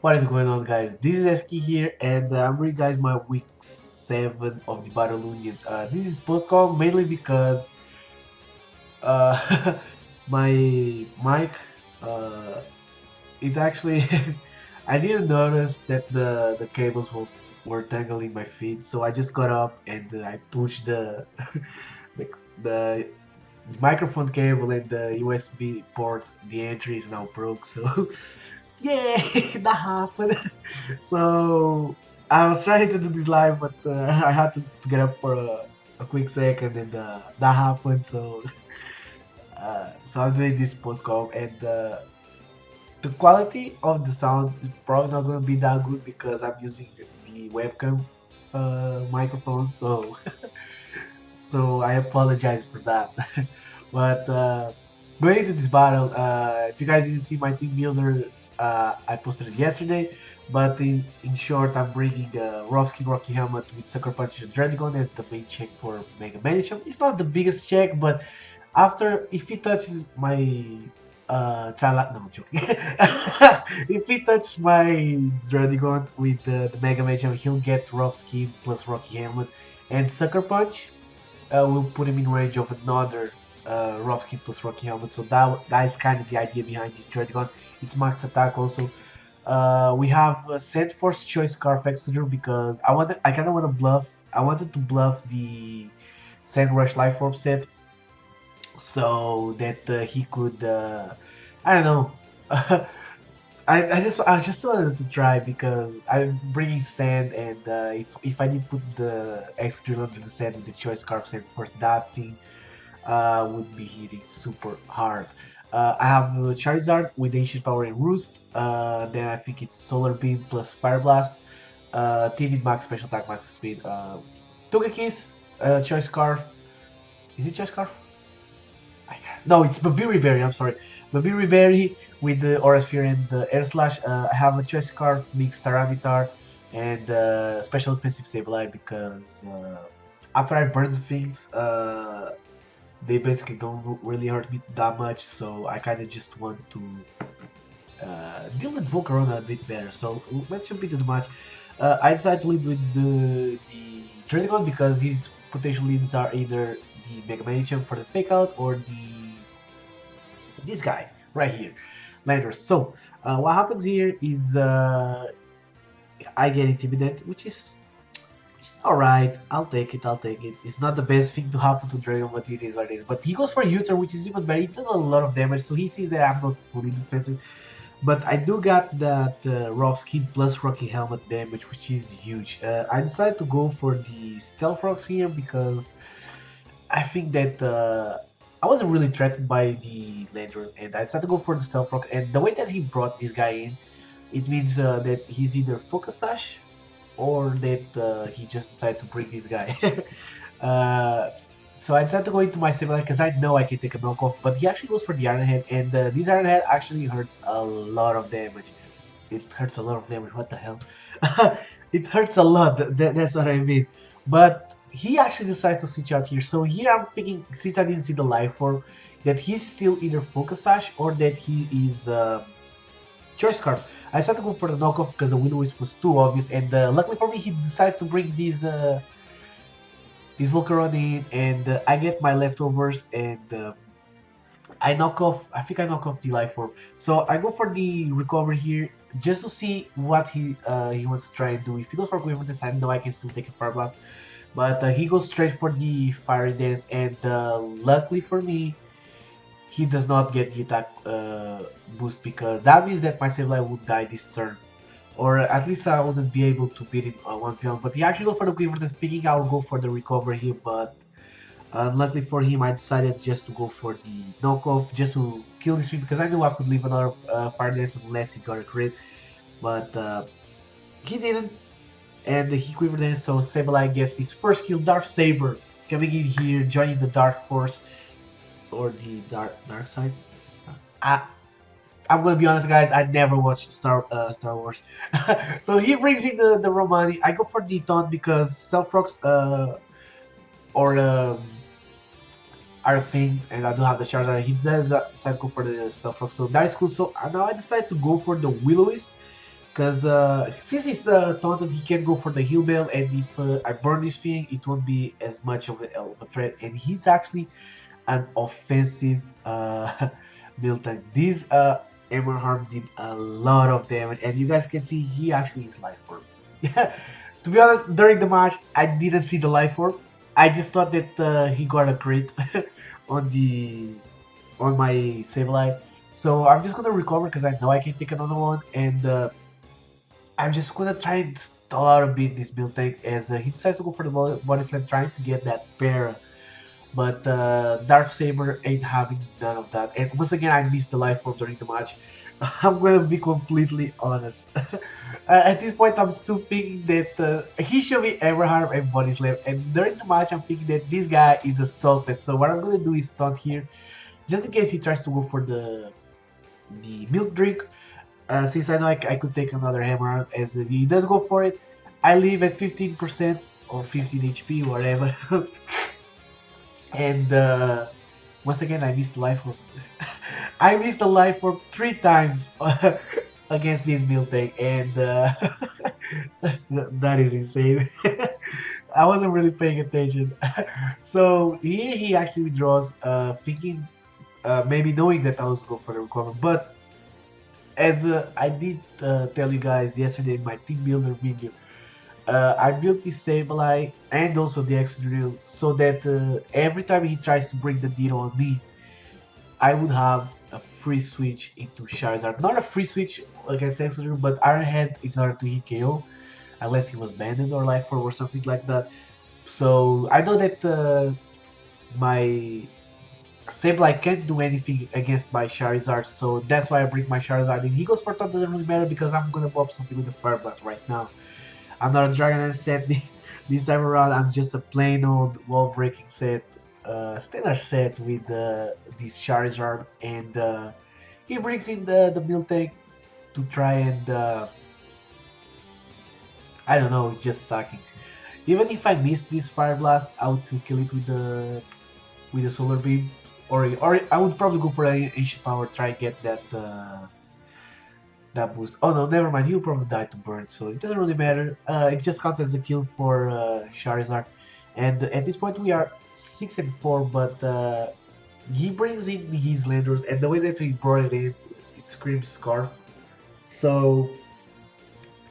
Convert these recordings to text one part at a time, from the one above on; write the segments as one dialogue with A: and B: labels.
A: What is going on, guys? This is Eski here, and I'm bringing guys my week 7 of the Battle Union. This is post call mainly because my mic, uh, it actually, I didn't notice that the cables were tangling my feet, so I just got up and I pushed the, the microphone cable and the USB port. The entry is now broke, so yay, that happened. So I was trying to do this live, but I had to get up for a quick second, and that happened. So I'm doing this post call, and the quality of the sound is probably not gonna be that good because I'm using the webcam microphone. So I apologize for that. But going into this battle, if you guys didn't see my team builder, I posted it yesterday. But in short, I'm bringing Rovsky Rocky Helmet with Sucker Punch and Dreadgon as the main check for Mega Mansion. It's not the biggest check, but if he touches my no, I'm joking. If he touches my Dreadgon with the Mega Mansion, he'll get Rough Skin plus Rocky Helmet, and Sucker Punch will put him in range of another Rough Skin plus Rocky Helmet. So that is kind of the idea behind this Dreadgon. It's max attack also. We have Sand Force Choice Scarf Executor because I kind of want to bluff. I wanted to bluff the Sand Rush Life Orb set so that he could. I don't know. I just wanted to try because I'm bringing sand, and if I did put the extra under the sand with the choice scarf sand first, that thing would be hitting super hard. I have Charizard with Ancient Power and Roost. Then I think it's Solar Beam plus Fire Blast. Timid Max Special Attack Max Speed. Togekiss, Choice Scarf. Is it Choice Scarf? No, it's Babiri Berry. I'm sorry, Babiri Berry with the Aura Sphere and the Air Slash. I have a Choice Scarf, Mixed Tyranitar, and Special Offensive Sableye because after I burn the things, they basically don't really hurt me that much. So I kind of just want to deal with Volcarona a bit better. So that shouldn't be too much. I decided to lead with the Dragon because his potential leads are either the Mega Mansion for the fake out or this guy right here, Landers. So what happens here is I get intimidated, which is alright. I'll take it. It's not the best thing to happen to Dragon, but it is what it is. But he goes for U-turn, which is even better. He does a lot of damage, so he sees that I'm not fully defensive. But I do got that Rough Skin plus Rocky Helmet damage, which is huge. I decided to go for the Stealth Rocks here because I think that I wasn't really threatened by the Landers, and I decided to go for the Stealth Rock. And the way that he brought this guy in, it means that he's either Focus Sash or that he just decided to bring this guy. uh, so I decided to go into my Sableye because I know I can take a knockoff, but he actually goes for the Iron Head, and this Iron Head actually hurts a lot of damage. It hurts a lot of damage, what the hell? It hurts a lot, that's what I mean. But he actually decides to switch out here. So here I'm thinking, since I didn't see the life form, that he's still either Focus Sash or that he is Choice Scarf. I decided to go for the knockoff because the Will-O-Wisp was too obvious, and luckily for me, he decides to bring these Volcarona in, and I get my leftovers, and I knock off. I think I knock off the life form. So I go for the recovery here just to see what he wants to try and do. If he goes for Quiverless, I know I can still take a Fire Blast. But he goes straight for the Fire Dance, and luckily for me, he does not get the attack boost because that means that my Sableye would die this turn. Or at least I wouldn't be able to beat him 1v1. But he actually goes for the Quiver Dance, thinking I'll go for the recovery here, but unluckily for him, I decided just to go for the knockoff, just to kill this thing because I knew I could leave another Fire Dance unless he got a crit. But he didn't, and he quivered in, so Sableye gets his first kill. Dark Saber coming in here, joining the Dark Force or the dark side. I I'm gonna be honest, guys. I never watched Star Wars, so he brings in the Romani. I go for the taunt because Stealth Rocks or are a thing, and I do have the Charizard. He does decide to go for the Stealth Rock, so that is cool. So now I decide to go for the Will-O-Wisp Because since he's taunted, he can go for the heal bell, and if I burn this thing, it won't be as much of a threat. And he's actually an offensive build tank. This Hammer Harm did a lot of damage, and you guys can see he actually is life orb. To be honest, during the match, I didn't see the life orb. I just thought that he got a crit on the on my save life. So I'm just gonna recover because I know I can take another one, and I'm just gonna try and stall out a bit this build tank as he decides to go for the body slam, trying to get that para. But Darth Saber ain't having none of that. And once again, I missed the life orb during the match. I'm gonna be completely honest. At this point, I'm still thinking that he should be Everharm and body slam. And during the match, I'm thinking that this guy is a Sulfest. So what I'm gonna do is taunt here, just in case he tries to go for the milk drink. Since I know I could take another hammer as he does go for it, I leave at 15% or 15 HP, whatever. And once again, I missed the life orb. I missed the life orb 3 times against this milk tank, and that is insane. I wasn't really paying attention. So here he actually withdraws, thinking, maybe knowing that I was going for the recover, but as I did tell you guys yesterday in my team builder video, I built this Sableye and also the X-Drill so that every time he tries to bring the Ditto on me, I would have a free switch into Charizard. Not a free switch against X-Drill, but Iron Head in order to hit KO, unless he was banned or Life Orb or something like that. So I know that my Sableye can't do anything against my Charizard, so that's why I bring my Charizard in. He goes for top, doesn't really matter because I'm gonna pop something with the Fire Blast right now. I'm not a Dragon set this time around. I'm just a plain old wall breaking set, standard set with this Charizard, and he brings in the milk tank to try and I don't know, just sucking. Even if I missed this Fire Blast, I would still kill it with the Solar Beam, or I would probably go for an Ancient Power, try and get that that boost. Oh no, never mind. He'll probably die to burn, so it doesn't really matter. It just counts as a kill for Charizard. And at this point, we are 6-4, but he brings in his Landers, and the way that he brought it in, it screams Scarf. So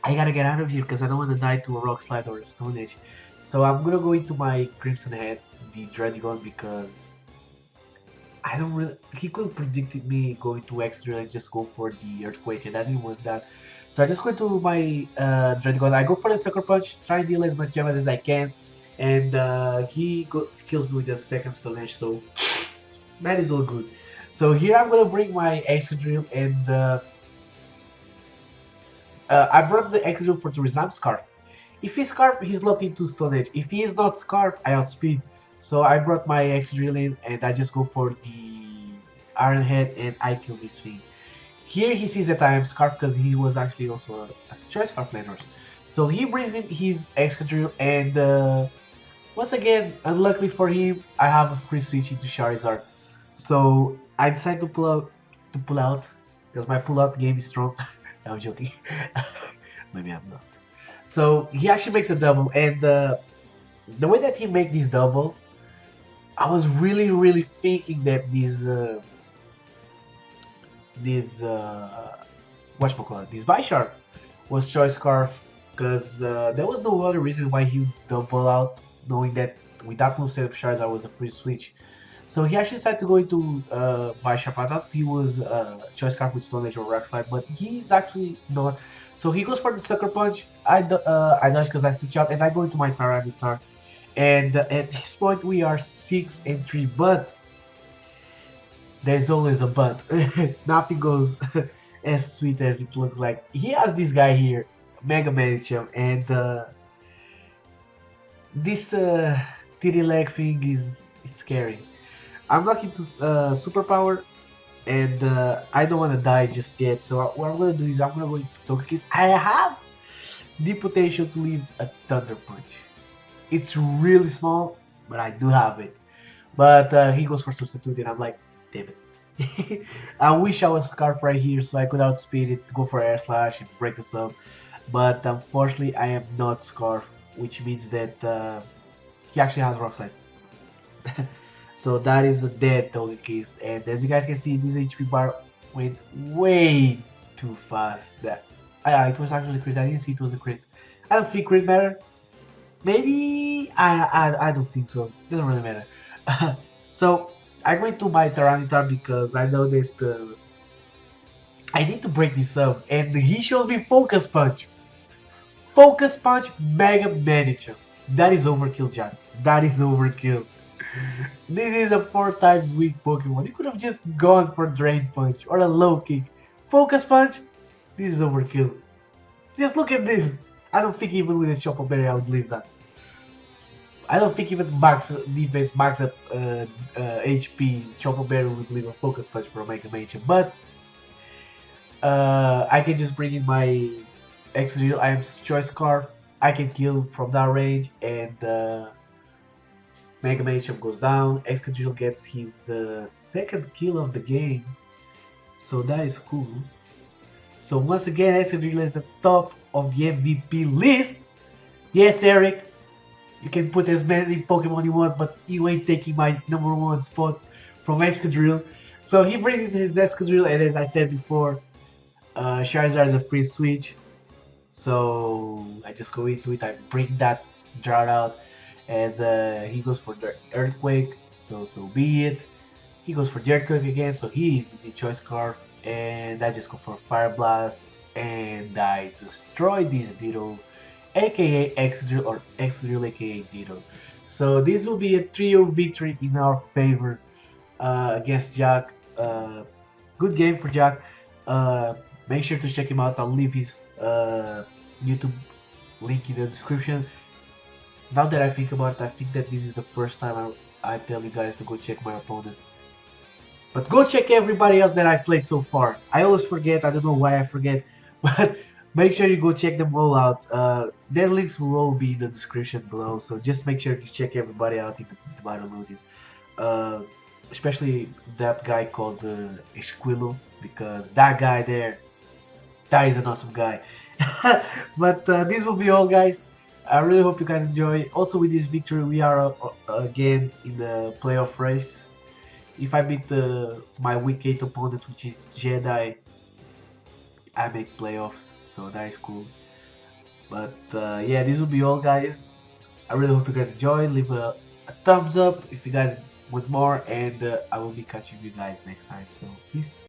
A: I gotta get out of here because I don't want to die to a Rock Slide or a Stone Edge. So I'm gonna go into my Crimson Head, the Dreadnought, because I don't really. He could have predicted me going to X-Drill and just go for the Earthquake, and I didn't want that. So I just go to my Dreadnought. I go for the Sucker Punch, try and deal as much damage as I can, and he kills me with the second Stone Edge. So that is all good. So here I'm gonna bring my X-Drill, and I brought the X-Drill for the Resign Scarf. If he's Scarf, he's locked into Stone Edge. If he is not Scarf, I outspeed. So I brought my X-Drill in, and I just go for the Iron Head, and I kill this thing. Here he sees that I am Scarf because he was actually also a Choice Scarf Landers. So he brings in his X-Drill, and once again, unluckily for him, I have a free switch into Charizard. So I decide to pull out because my pull-out game is strong. I'm joking. Maybe I'm not. So he actually makes a double, and the way that he makes this double, I was really thinking that this whatchamacallit, this Bisharp was Choice Scarf, because there was no other reason why he would double out, knowing that with that moveset of Charizard was a free switch. So he actually decided to go into Bisharp. I thought he was Choice Scarf with Stone Edge or Rock Slide, but he's actually not. So he goes for the Sucker Punch. I dodge because I switch out, and I go into my Tyranitar. And at this point we are 6-3, but there's always a but. Nothing goes as sweet as it looks like. He has this guy here, Mega Medicham, and this titty leg thing is scary. I'm not into superpower, and I don't want to die just yet. So what I'm gonna do is I'm gonna go into Togekiss. I have the potential to leave a Thunder Punch. It's really small, but I do have it. But he goes for substitute, and I'm like, damn it. I wish I was Scarf right here so I could outspeed it, go for air slash and break the sub. But unfortunately, I am not Scarf, which means that he actually has Rock Slide. So that is a dead token case. And as you guys can see, this HP bar went way too fast. That it was actually a crit. I didn't see it was a crit. I don't think crit matter. Maybe I don't think so. Doesn't really matter. So I went to my Tyranitar because I know that I need to break this up, and he shows me Focus Punch. Focus Punch Mega Manager. That is overkill, Jack. That is overkill. This is a 4 times weak Pokemon. You could have just gone for Drain Punch or a low kick. Focus Punch? This is overkill. Just look at this. I don't think even with a Choco Berry I would leave that. I don't think even max defense, max up HP, Choco Berry would leave a Focus Punch for a Mega Mage. But I can just bring in my X-Zero, I am Choice Scarf. I can kill from that range, and Mega Mansion goes down. Excadrill gets his second kill of the game, so that is cool. So once again, Excadrill is at the top of the MVP list. Yes, Eric, you can put as many Pokemon you want, but you ain't taking my #1 spot from Excadrill. So he brings in his Excadrill, and as I said before, Charizard is a free switch. So I just go into it, I bring that drought out as he goes for the Earthquake, so be it. He goes for the Earthquake again, so he is the Choice Scarf, and I just go for Fire Blast, and I destroy this Ditto, aka Excadrill, or Excadrill aka Ditto. So this will be a trio victory in our favor against Jack. Good game for Jack. Make sure to check him out. I'll leave his YouTube link in the description. Now that I think about it, I think that this is the first time I tell you guys to go check my opponent. But go check everybody else that I played so far. I always forget, I don't know why I forget. But make sure you go check them all out. Their links will all be in the description below. So just make sure you check everybody out in the battle loading. Especially that guy called Esquilo. Because that guy there, that is an awesome guy. But this will be all, guys. I really hope you guys enjoy. Also, with this victory, we are again in the playoff race. If I beat my week 8 opponent, which is Jedi, I make playoffs, so that is cool. But yeah, this will be all, guys. I really hope you guys enjoy. Leave a thumbs up if you guys want more, and I will be catching you guys next time. So peace.